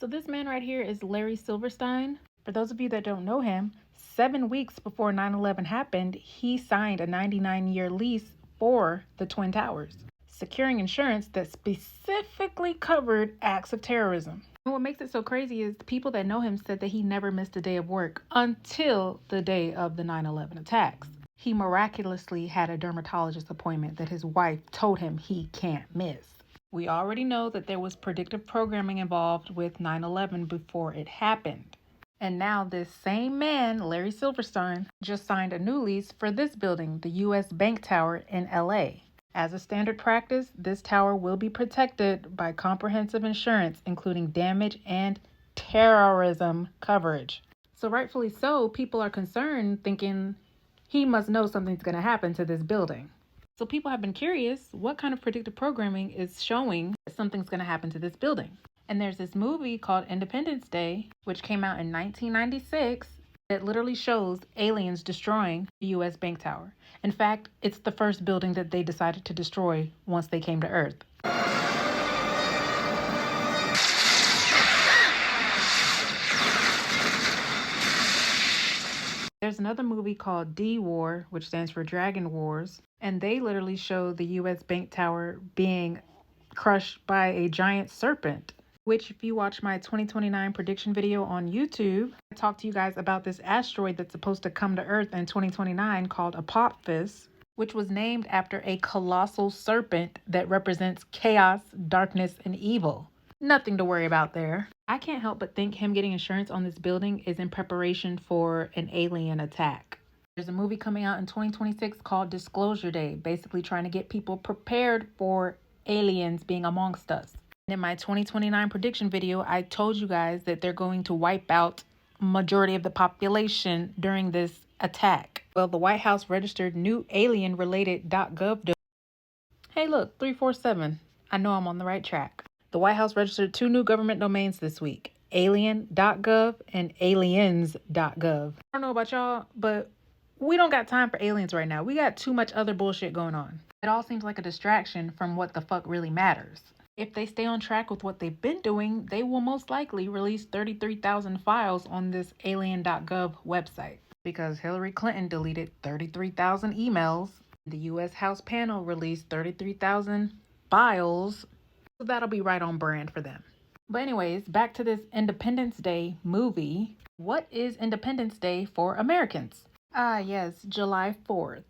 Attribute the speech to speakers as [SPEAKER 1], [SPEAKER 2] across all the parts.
[SPEAKER 1] So this man right here is Larry Silverstein. For those of you that don't know him, 7 weeks before 9/11 happened, he signed a 99-year lease for the Twin Towers, securing insurance that specifically covered acts of terrorism. And what makes it so crazy is the people that know him said that he never missed a day of work until the day of the 9/11 attacks. He miraculously had a dermatologist appointment that his wife told him he can't miss. We already know that there was predictive programming involved with 9/11 before it happened. And now this same man, Larry Silverstein, just signed a new lease for this building, the U.S. Bank Tower in LA. As a standard practice, this tower will be protected by comprehensive insurance, including damage and terrorism coverage. So rightfully so, people are concerned, thinking he must know something's going to happen to this building. So people have been curious, what kind of predictive programming is showing that something's going to happen to this building? And there's this movie called Independence Day, which came out in 1996, that literally shows aliens destroying the U.S. Bank Tower. In fact, it's the first building that they decided to destroy once they came to Earth. There's another movie called D-War, which stands for Dragon Wars, and they literally show the U.S. Bank Tower being crushed by a giant serpent, which if you watch my 2029 prediction video on YouTube, I talked to you guys about this asteroid that's supposed to come to Earth in 2029 called Apophis, which was named after a colossal serpent that represents chaos, darkness, and evil. Nothing to worry about there. I can't help but think him getting insurance on this building is in preparation for an alien attack. There's a movie coming out in 2026 called Disclosure Day, basically trying to get people prepared for aliens being amongst us. In my 2029 prediction video, I told you guys that they're going to wipe out majority of the population during this attack. Well, the White House registered new alien-related.gov. Hey, look, 347. I know I'm on the right track. The White House registered 2 new government domains this week, alien.gov and aliens.gov. I don't know about y'all, but we don't got time for aliens right now. We got too much other bullshit going on. It all seems like a distraction from what the fuck really matters. If they stay on track with what they've been doing, they will most likely release 33,000 files on this alien.gov website, because Hillary Clinton deleted 33,000 emails. The U.S. House panel released 33,000 files. So that'll be right on brand for them. But anyways, back to this Independence Day movie. What is Independence Day for Americans? Ah, yes, July 4th.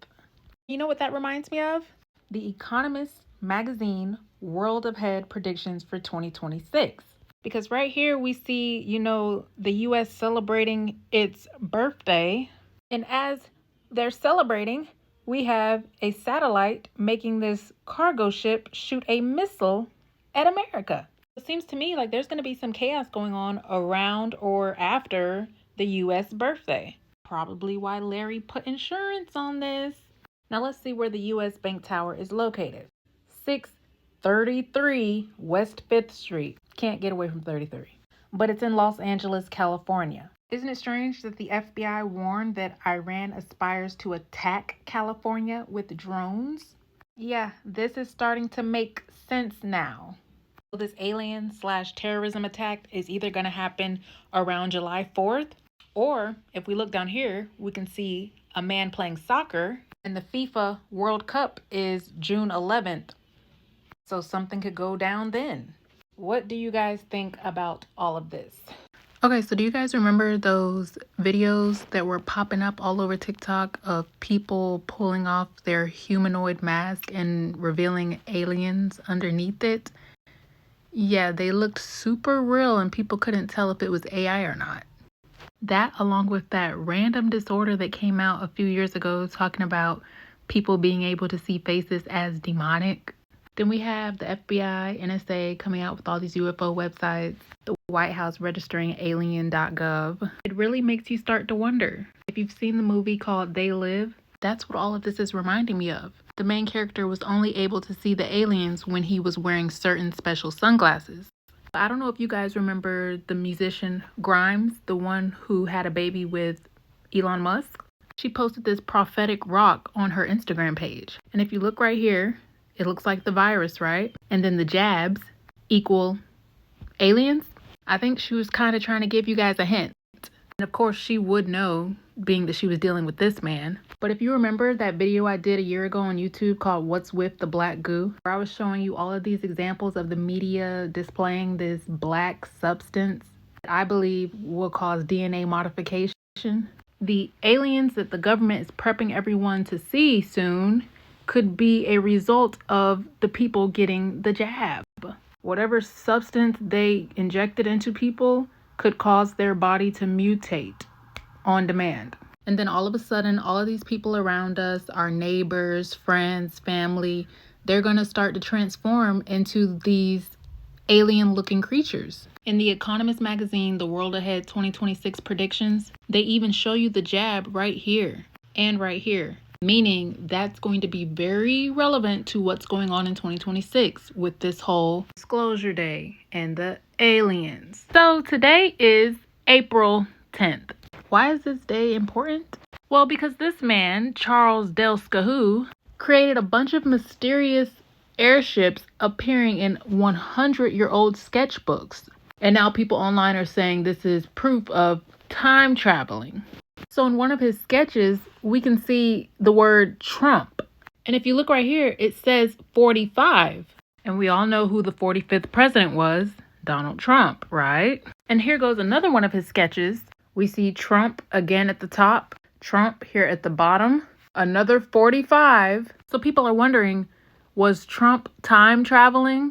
[SPEAKER 1] You know what that reminds me of? The Economist magazine World Ahead predictions for 2026. Because right here we see, the U.S. celebrating its birthday. And as they're celebrating, we have a satellite making this cargo ship shoot a missile at America. It seems to me like there's going to be some chaos going on around or after the U.S. birthday. Probably why Larry put insurance on this. Now let's see where the U.S. Bank Tower is located. 633 West 5th Street. Can't get away from 33. But it's in Los Angeles, California. Isn't it strange that the FBI warned that Iran aspires to attack California with drones? Yeah, this is starting to make sense now. So this alien/terrorism attack is either going to happen around July 4th, or if we look down here, we can see a man playing soccer, and the FIFA World Cup is June 11th. So something could go down then. What do you guys think about all of this? Okay, so do you guys remember those videos that were popping up all over TikTok of people pulling off their humanoid mask and revealing aliens underneath it? Yeah, they looked super real and people couldn't tell if it was AI or not. That, along with that random disorder that came out a few years ago talking about people being able to see faces as demonic. Then we have the FBI, NSA coming out with all these UFO websites, the White House registering alien.gov. It really makes you start to wonder. If you've seen the movie called They Live, that's what all of this is reminding me of. The main character was only able to see the aliens when he was wearing certain special sunglasses. I don't know if you guys remember the musician Grimes, the one who had a baby with Elon Musk. She posted this prophetic rock on her Instagram page. And if you look right here, it looks like the virus, right? And then the jabs equal aliens. I think she was kind of trying to give you guys a hint. And of course, she would know, being that she was dealing with this man. But if you remember that video I did a year ago on YouTube called What's with the Black Goo, where I was showing you all of these examples of the media displaying this black substance that I believe will cause DNA modification. The aliens that the government is prepping everyone to see soon could be a result of the people getting the jab. Whatever substance they injected into people could cause their body to mutate on demand. And then all of a sudden, all of these people around us, our neighbors, friends, family, they're going to start to transform into these alien-looking creatures. In The Economist magazine, The World Ahead 2026 predictions, they even show you the jab right here and right here. Meaning that's going to be very relevant to what's going on in 2026 with this whole disclosure day and the aliens. So today is April 10th. Why is this day important? Well, because this man, Charles Del Scahoo, created a bunch of mysterious airships appearing in 100-year-old sketchbooks. And now people online are saying this is proof of time traveling. So in one of his sketches, we can see the word Trump. And if you look right here, it says 45. And we all know who the 45th president was, Donald Trump, right? And here goes another one of his sketches. We see Trump again at the top, Trump here at the bottom, another 45. So people are wondering, was Trump time traveling?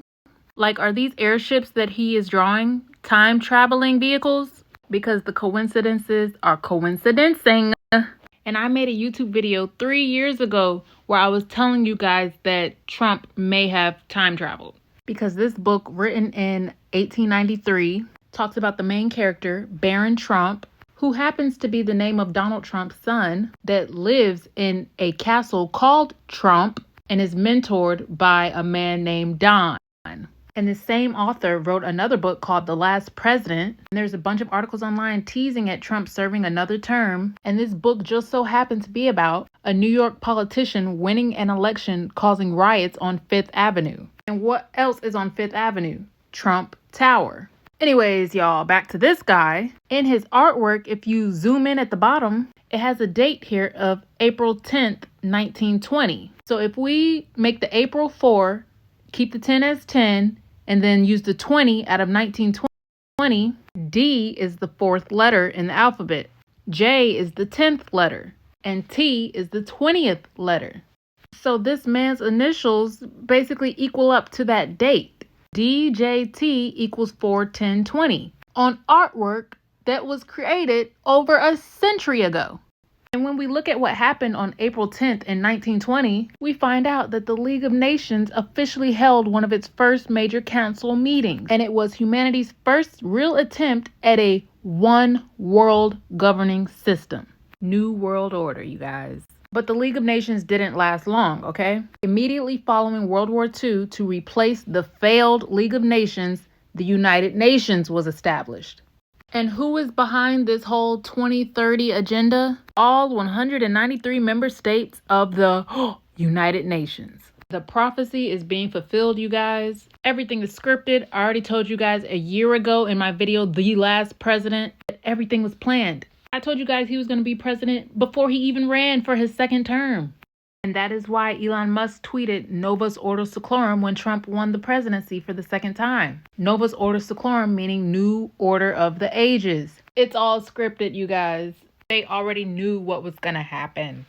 [SPEAKER 1] Like, are these airships that he is drawing time traveling vehicles? Because the coincidences are coinciding. And I made a YouTube video 3 years ago where I was telling you guys that Trump may have time traveled. Because this book, written in 1893, talks about the main character, Baron Trump, who happens to be the name of Donald Trump's son, that lives in a castle called Trump and is mentored by a man named Don. And the same author wrote another book called The Last President. And there's a bunch of articles online teasing at Trump serving another term. And this book just so happened to be about a New York politician winning an election causing riots on Fifth Avenue. And what else is on Fifth Avenue? Trump Tower. Anyways, y'all, back to this guy. In his artwork, if you zoom in at the bottom, it has a date here of April 10th, 1920. So if we make the April 4, keep the 10 as 10, and then use the 20 out of 1920, D is the 4th letter in the alphabet, J is the 10th letter, and T is the 20th letter. So this man's initials basically equal up to that date. DJT equals 41020 on artwork that was created over a century ago. And when we look at what happened on April 10th in 1920, we find out that the League of Nations officially held one of its first major council meetings. And it was humanity's first real attempt at a one world governing system. New World Order, you guys. But the League of Nations didn't last long, okay? Immediately following World War II, to replace the failed League of Nations, the United Nations was established. And who is behind this whole 2030 agenda? All 193 member states of the United Nations. The prophecy is being fulfilled, you guys. Everything is scripted. I already told you guys a year ago in my video, The Last President, that everything was planned. I told you guys he was going to be president before he even ran for his second term. And that is why Elon Musk tweeted Novus Ordo Seclorum when Trump won the presidency for the second time. Novus Ordo Seclorum meaning New Order of the Ages. It's all scripted, you guys. They already knew what was going to happen.